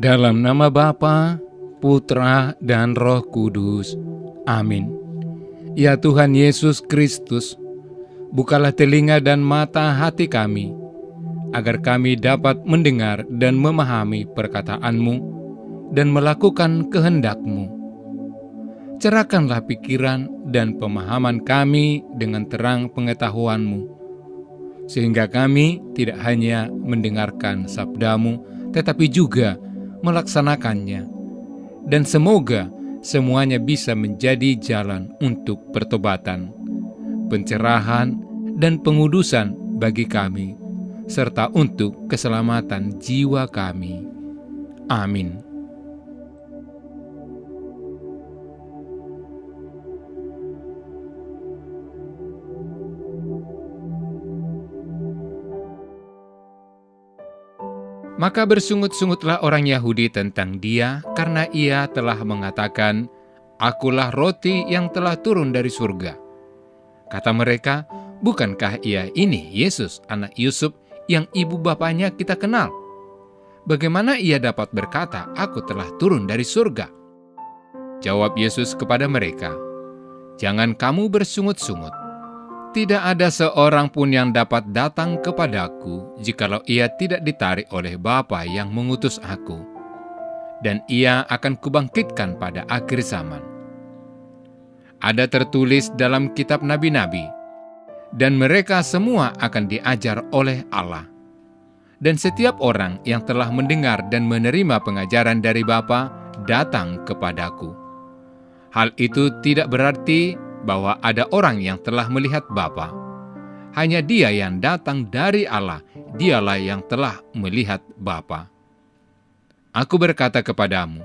Dalam nama Bapa, Putra, dan Roh Kudus. Amin. Ya Tuhan Yesus Kristus, bukalah telinga dan mata hati kami, agar kami dapat mendengar dan memahami perkataan-Mu dan melakukan kehendak-Mu. Cerahkanlah pikiran dan pemahaman kami dengan terang pengetahuan-Mu, sehingga kami tidak hanya mendengarkan sabda-Mu, tetapi juga melaksanakannya. Dan semoga semuanya bisa menjadi jalan untuk pertobatan, pencerahan, dan pengudusan bagi kami, serta untuk keselamatan jiwa kami. Amin. Maka bersungut-sungutlah orang Yahudi tentang Dia, karena Ia telah mengatakan, "Akulah roti yang telah turun dari surga." Kata mereka, "Bukankah Ia ini Yesus, anak Yusuf, yang ibu bapanya kita kenal? Bagaimana Ia dapat berkata, 'Aku telah turun dari surga'?" Jawab Yesus kepada mereka, "Jangan kamu bersungut-sungut. Tidak ada seorang pun yang dapat datang kepadaku jikalau ia tidak ditarik oleh Bapa yang mengutus aku, dan ia akan kubangkitkan pada akhir zaman. Ada tertulis dalam kitab nabi-nabi, dan mereka semua akan diajar oleh Allah. Dan setiap orang yang telah mendengar dan menerima pengajaran dari Bapa datang kepadaku. Hal itu tidak berarti bahwa ada orang yang telah melihat Bapa. Hanya Dia yang datang dari Allah, Dialah yang telah melihat Bapa. Aku berkata kepadamu,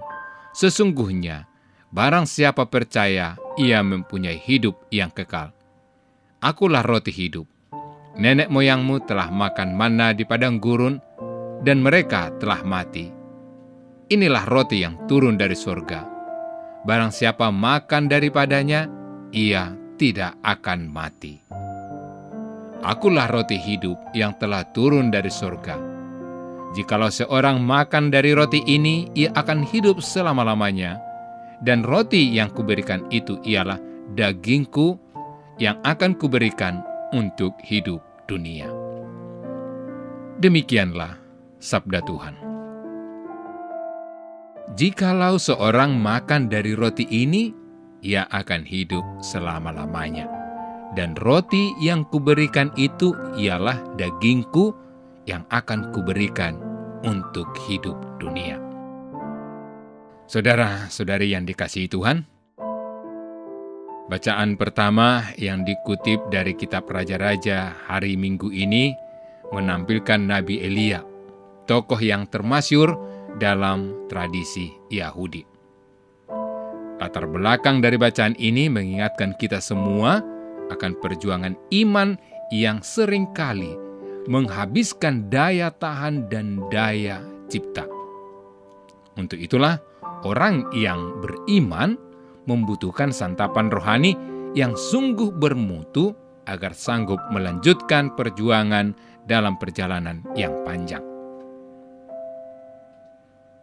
sesungguhnya barang siapa percaya, ia mempunyai hidup yang kekal. Akulah roti hidup. Nenek moyangmu telah makan manna di padang gurun, dan mereka telah mati. Inilah roti yang turun dari surga. Barang siapa makan daripadanya, ia tidak akan mati. Akulah roti hidup yang telah turun dari surga. Jikalau seorang makan dari roti ini, ia akan hidup selama-lamanya. Dan roti yang kuberikan itu ialah dagingku yang akan kuberikan untuk hidup dunia. Demikianlah sabda Tuhan. Jikalau seorang makan dari roti ini, ia akan hidup selama-lamanya. Dan roti yang kuberikan itu ialah dagingku yang akan kuberikan untuk hidup dunia. Saudara-saudari yang dikasihi Tuhan, bacaan pertama yang dikutip dari kitab Raja-Raja hari Minggu ini menampilkan Nabi Elia, tokoh yang termasyhur dalam tradisi Yahudi. Latar belakang dari bacaan ini mengingatkan kita semua akan perjuangan iman yang seringkali menghabiskan daya tahan dan daya cipta. Untuk itulah, orang yang beriman membutuhkan santapan rohani yang sungguh bermutu agar sanggup melanjutkan perjuangan dalam perjalanan yang panjang.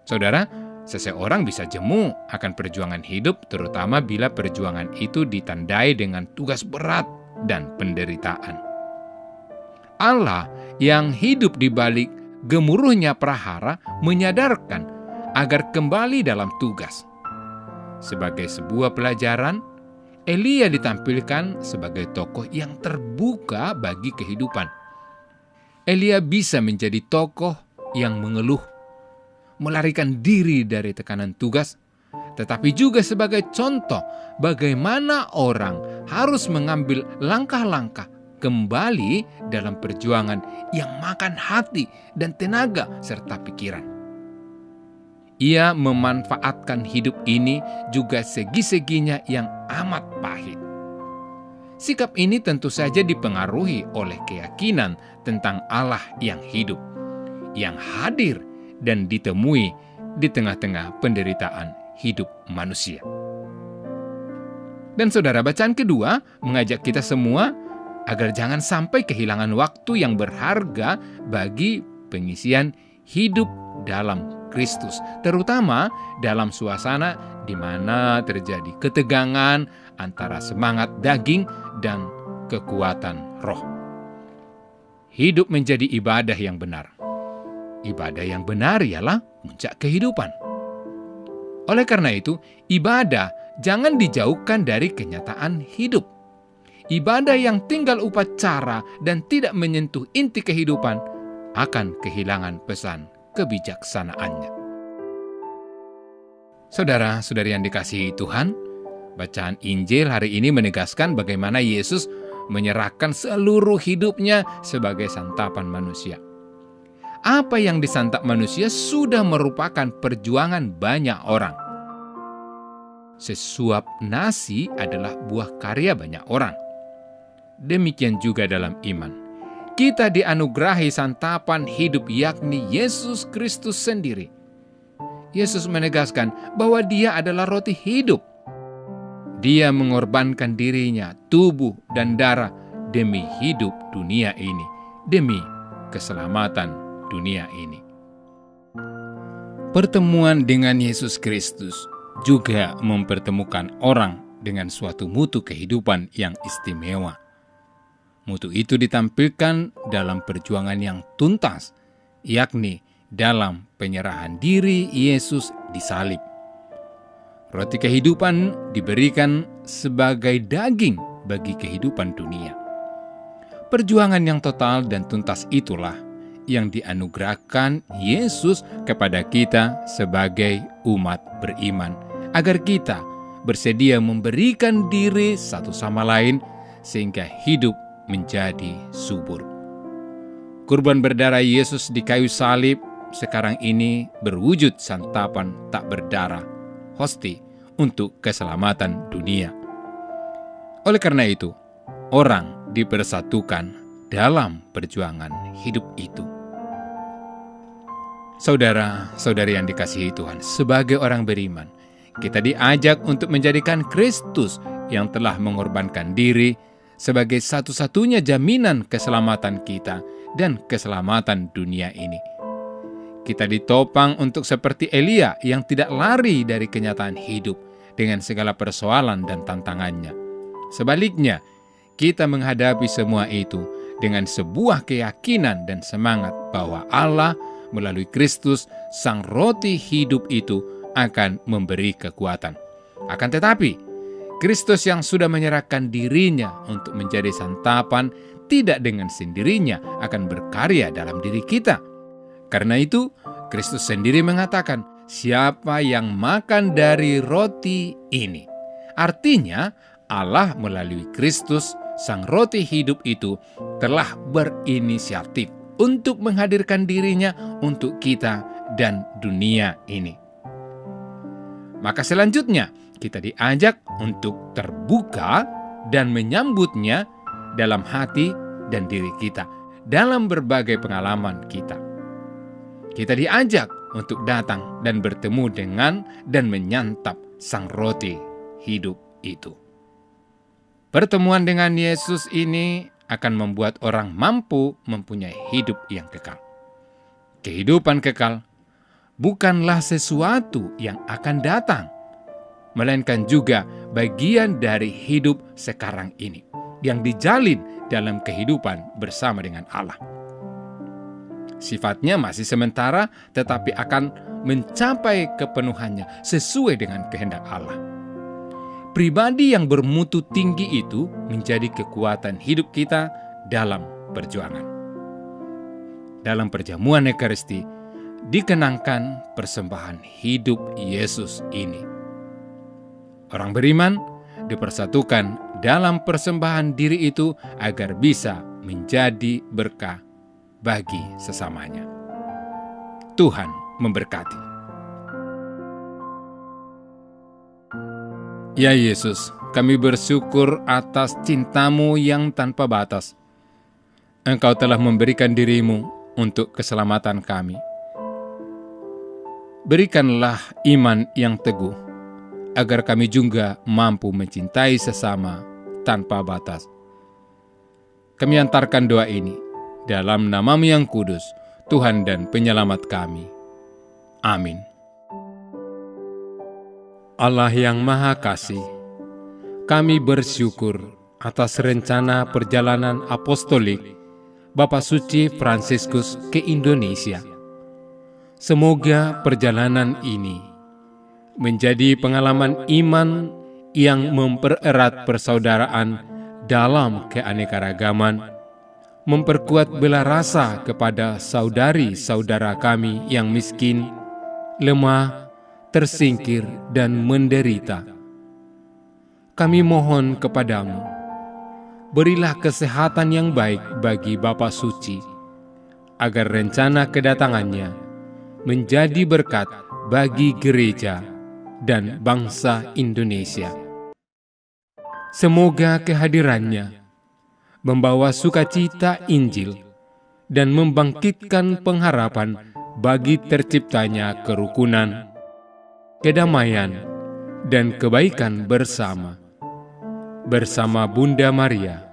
Saudara, seseorang bisa jemu akan perjuangan hidup, terutama bila perjuangan itu ditandai dengan tugas berat dan penderitaan. Allah yang hidup di balik gemuruhnya prahara menyadarkan agar kembali dalam tugas. Sebagai sebuah pelajaran, Elia ditampilkan sebagai tokoh yang terbuka bagi kehidupan. Elia bisa menjadi tokoh yang mengeluh, melarikan diri dari tekanan tugas, tetapi juga sebagai contoh bagaimana orang harus mengambil langkah-langkah kembali dalam perjuangan yang makan hati dan tenaga serta pikiran. Ia memanfaatkan hidup ini juga segi-seginya yang amat pahit. Sikap ini tentu saja dipengaruhi oleh keyakinan tentang Allah yang hidup, yang hadir dan ditemui di tengah-tengah penderitaan hidup manusia. Dan saudara, bacaan kedua mengajak kita semua agar jangan sampai kehilangan waktu yang berharga bagi pengisian hidup dalam Kristus, terutama dalam suasana di mana terjadi ketegangan antara semangat daging dan kekuatan roh. Hidup menjadi ibadah yang benar. Ibadah yang benar ialah puncak kehidupan. Oleh karena itu, ibadah jangan dijauhkan dari kenyataan hidup. Ibadah yang tinggal upacara dan tidak menyentuh inti kehidupan akan kehilangan pesan kebijaksanaannya. Saudara-saudari yang dikasihi Tuhan, bacaan Injil hari ini menegaskan bagaimana Yesus menyerahkan seluruh hidupnya sebagai santapan manusia. Apa yang disantap manusia sudah merupakan perjuangan banyak orang. Sesuap nasi adalah buah karya banyak orang. Demikian juga dalam iman. Kita dianugerahi santapan hidup, yakni Yesus Kristus sendiri. Yesus menegaskan bahwa Dia adalah roti hidup. Dia mengorbankan dirinya, tubuh dan darah demi hidup dunia ini, demi keselamatan dunia ini. Pertemuan dengan Yesus Kristus juga mempertemukan orang dengan suatu mutu kehidupan yang istimewa. Mutu itu ditampilkan dalam perjuangan yang tuntas, yakni dalam penyerahan diri Yesus disalib. Roti kehidupan diberikan sebagai daging bagi kehidupan dunia. Perjuangan yang total dan tuntas itulah yang dianugerahkan Yesus kepada kita sebagai umat beriman, agar kita bersedia memberikan diri satu sama lain sehingga hidup menjadi subur. Kurban berdarah Yesus di kayu salib sekarang ini berwujud santapan tak berdarah, hosti untuk keselamatan dunia. Oleh karena itu, orang dipersatukan dalam perjuangan hidup itu. Saudara-saudari yang dikasihi Tuhan, sebagai orang beriman, kita diajak untuk menjadikan Kristus yang telah mengorbankan diri sebagai satu-satunya jaminan keselamatan kita dan keselamatan dunia ini. Kita ditopang untuk seperti Elia yang tidak lari dari kenyataan hidup dengan segala persoalan dan tantangannya. Sebaliknya, kita menghadapi semua itu dengan sebuah keyakinan dan semangat bahwa Allah melalui Kristus, Sang Roti hidup itu akan memberi kekuatan. Akan tetapi, Kristus yang sudah menyerahkan dirinya untuk menjadi santapan tidak dengan sendirinya akan berkarya dalam diri kita. Karena itu, Kristus sendiri mengatakan, siapa yang makan dari roti ini. Artinya, Allah melalui Kristus, Sang Roti hidup itu, telah berinisiatif untuk menghadirkan dirinya untuk kita dan dunia ini. Maka selanjutnya, kita diajak untuk terbuka dan menyambutnya dalam hati dan diri kita, dalam berbagai pengalaman kita. Kita diajak untuk datang dan bertemu dengan dan menyantap Sang Roti hidup itu. Pertemuan dengan Yesus ini akan membuat orang mampu mempunyai hidup yang kekal. Kehidupan kekal bukanlah sesuatu yang akan datang, melainkan juga bagian dari hidup sekarang ini yang dijalin dalam kehidupan bersama dengan Allah. Sifatnya masih sementara, tetapi akan mencapai kepenuhannya sesuai dengan kehendak Allah. Pribadi yang bermutu tinggi itu menjadi kekuatan hidup kita dalam perjuangan. Dalam perjamuan Ekaristi dikenangkan persembahan hidup Yesus ini. Orang beriman dipersatukan dalam persembahan diri itu agar bisa menjadi berkah bagi sesamanya. Tuhan memberkati. Ya Yesus, kami bersyukur atas cinta-Mu yang tanpa batas. Engkau telah memberikan diri-Mu untuk keselamatan kami. Berikanlah iman yang teguh, agar kami juga mampu mencintai sesama tanpa batas. Kami antarkan doa ini dalam nama-Mu yang kudus, Tuhan dan Penyelamat kami. Amin. Allah yang Maha Kasih, kami bersyukur atas rencana perjalanan apostolik Bapak Suci Fransiskus ke Indonesia. Semoga perjalanan ini menjadi pengalaman iman yang mempererat persaudaraan dalam keanekaragaman, memperkuat bela rasa kepada saudari-saudara kami yang miskin, lemah, tersingkir, dan menderita. Kami mohon kepadamu, berilah kesehatan yang baik bagi Bapak Suci, agar rencana kedatangannya menjadi berkat bagi gereja dan bangsa Indonesia. Semoga kehadirannya membawa sukacita Injil dan membangkitkan pengharapan bagi terciptanya kerukunan, kedamaian, dan kebaikan bersama Bunda Maria,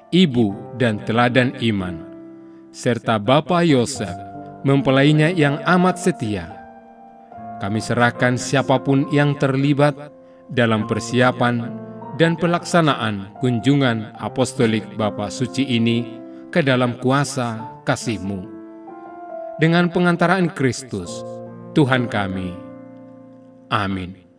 Ibu dan Teladan Iman, serta Bapak Yosef, mempelainya yang amat setia. Kami serahkan siapapun yang terlibat dalam persiapan dan pelaksanaan kunjungan apostolik Bapak Suci ini ke dalam kuasa kasih-Mu. Dengan pengantaraan Kristus, Tuhan kami. Amin.